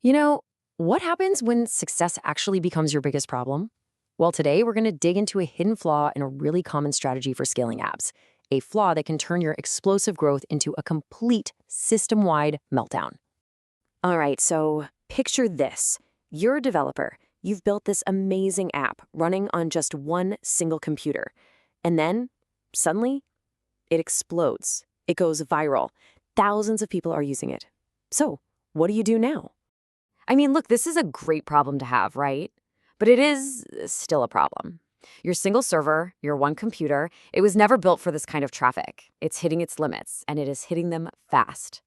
You know, what happens when success actually becomes your biggest problem? Well, today we're going to dig into a hidden flaw in a really common strategy for scaling apps, a flaw that can turn your explosive growth into a complete system-wide meltdown. All right, so picture this. You're a developer. You've built this amazing app running on just one single computer. And then, suddenly, it explodes. It goes viral. Thousands of people are using it. So, what do you do now? I mean, look, this is a great problem to have, right? But it is still a problem. Your single server, your one computer, it was never built for this kind of traffic. It's hitting its limits, and it is hitting them fast.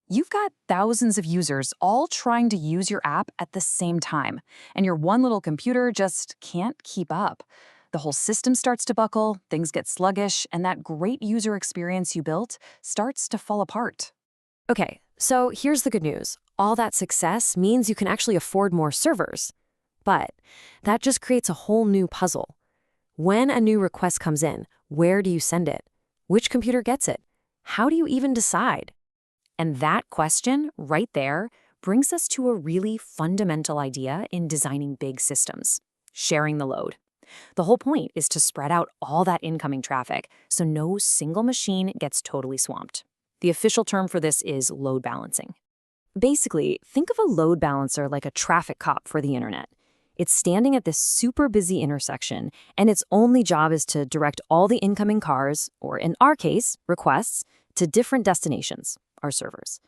You've got thousands of users all trying to use your app at the same time, and your one little computer just can't keep up. The whole system starts to buckle, things get sluggish, and that great user experience you built starts to fall apart. Okay, so here's the good news. All that success means you can actually afford more servers. But that just creates a whole new puzzle. When a new request comes in, where do you send it? Which computer gets it? How do you even decide? And that question, right there, brings us to a really fundamental idea in designing big systems: sharing the load. The whole point is to spread out all that incoming traffic so no single machine gets totally swamped. The official term for this is load balancing. Basically, think of a load balancer like a traffic cop for the internet. It's standing at this super busy intersection, and its only job is to direct all the incoming cars, or in our case, requests, to different destinations, our servers.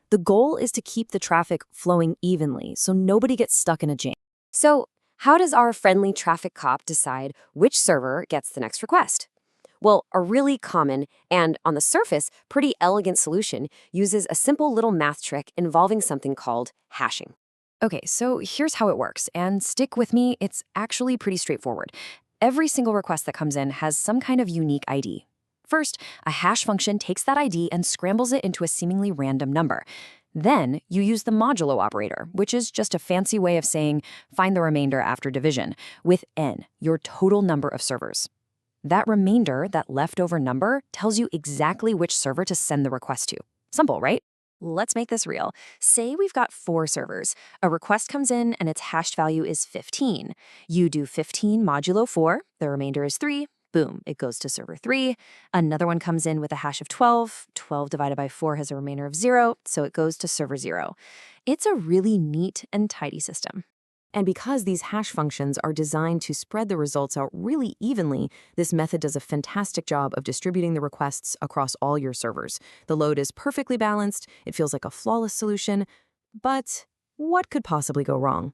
The goal is to keep the traffic flowing evenly so nobody gets stuck in a jam. So, how does our friendly traffic cop decide which server gets the next request? Well, a really common and, on the surface, pretty elegant solution uses a simple little math trick involving something called hashing. Okay, so here's how it works, and stick with me, it's actually pretty straightforward. Every single request that comes in has some kind of unique ID. First, a hash function takes that ID and scrambles it into a seemingly random number. Then, you use the modulo operator, which is just a fancy way of saying find the remainder after division, with n, your total number of servers. That remainder, that leftover number, tells you exactly which server to send the request to. Simple, right? Let's make this real. Say we've got 4 servers. A request comes in and its hashed value is 15. You do 15 modulo 4, the remainder is 3. Boom, it goes to server 3. Another one comes in with a hash of 12. 12 divided by 4 has a remainder of 0, so it goes to server 0. It's a really neat and tidy system. And because these hash functions are designed to spread the results out really evenly, this method does a fantastic job of distributing the requests across all your servers. The load is perfectly balanced, it feels like a flawless solution, but what could possibly go wrong?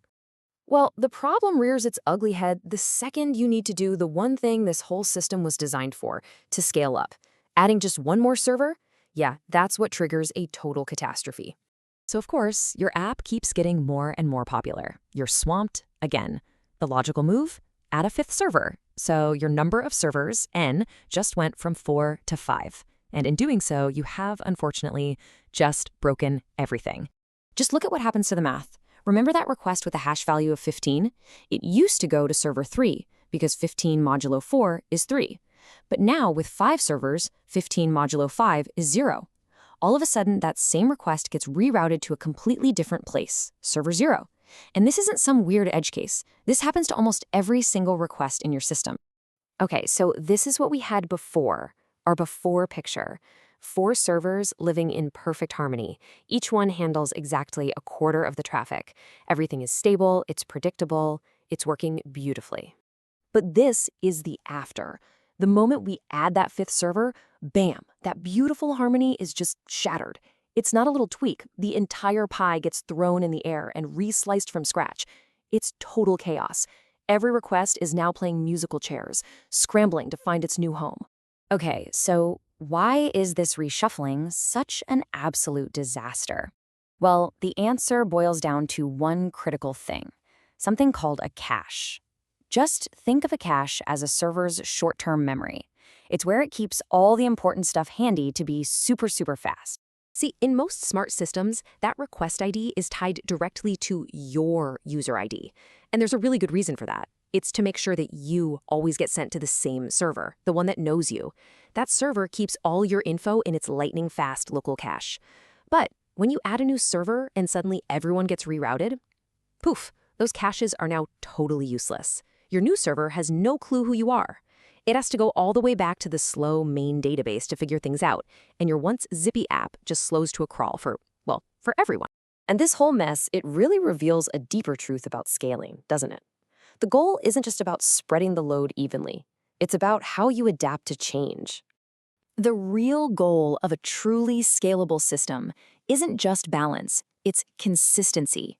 Well, the problem rears its ugly head the second you need to do the one thing this whole system was designed for, to scale up. Adding just one more server? Yeah, that's what triggers a total catastrophe. So of course, your app keeps getting more and more popular. You're swamped again. The logical move? Add a 5th server. So your number of servers, n, just went from 4 to 5. And in doing so, you have, unfortunately, just broken everything. Just look at what happens to the math. Remember that request with a hash value of 15? It used to go to server 3, because 15 modulo 4 is 3. But now, with 5 servers, 15 modulo 5 is 0. All of a sudden, that same request gets rerouted to a completely different place, server 0. And this isn't some weird edge case. This happens to almost every single request in your system. Okay, so this is what we had before, our before picture. 4 servers living in perfect harmony. Each one handles exactly a quarter of the traffic. Everything is stable, it's predictable, it's working beautifully. But this is the after. The moment we add that 5th server, bam, that beautiful harmony is just shattered. It's not a little tweak. The entire pie gets thrown in the air and re-sliced from scratch. It's total chaos. Every request is now playing musical chairs, scrambling to find its new home. Okay, so why is this reshuffling such an absolute disaster? Well, the answer boils down to one critical thing, something called a cache. Just think of a cache as a server's short-term memory. It's where it keeps all the important stuff handy to be super, super fast. See, in most smart systems, that request ID is tied directly to your user ID. And there's a really good reason for that. It's to make sure that you always get sent to the same server, the one that knows you. That server keeps all your info in its lightning-fast local cache. But When you add a new server and suddenly everyone gets rerouted, poof, those caches are now totally useless. Your new server has no clue who you are. It has to go all the way back to the slow main database to figure things out, and your once zippy app just slows to a crawl for everyone. And this whole mess, it really reveals a deeper truth about scaling, doesn't it? The goal isn't just about spreading the load evenly. It's about how you adapt to change. The real goal of a truly scalable system isn't just balance, it's consistency.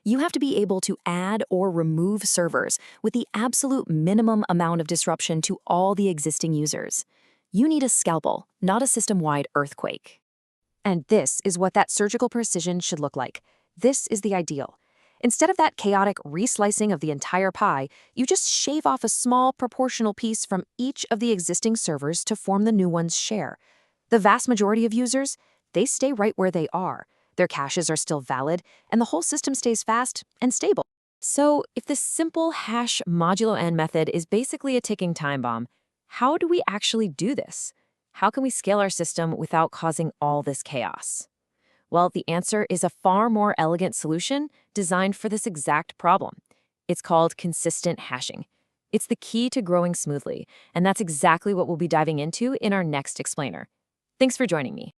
You have to be able to add or remove servers with the absolute minimum amount of disruption to all the existing users. You need a scalpel, not a system-wide earthquake. And this is what that surgical precision should look like. This is the ideal. Instead of that chaotic reslicing of the entire pie, you just shave off a small proportional piece from each of the existing servers to form the new one's share. The vast majority of users, they stay right where they are. Their caches are still valid, and the whole system stays fast and stable. So if this simple hash modulo n method is basically a ticking time bomb, how do we actually do this? How can we scale our system without causing all this chaos? Well, the answer is a far more elegant solution designed for this exact problem. It's called consistent hashing. It's the key to growing smoothly, and that's exactly what we'll be diving into in our next explainer. Thanks for joining me.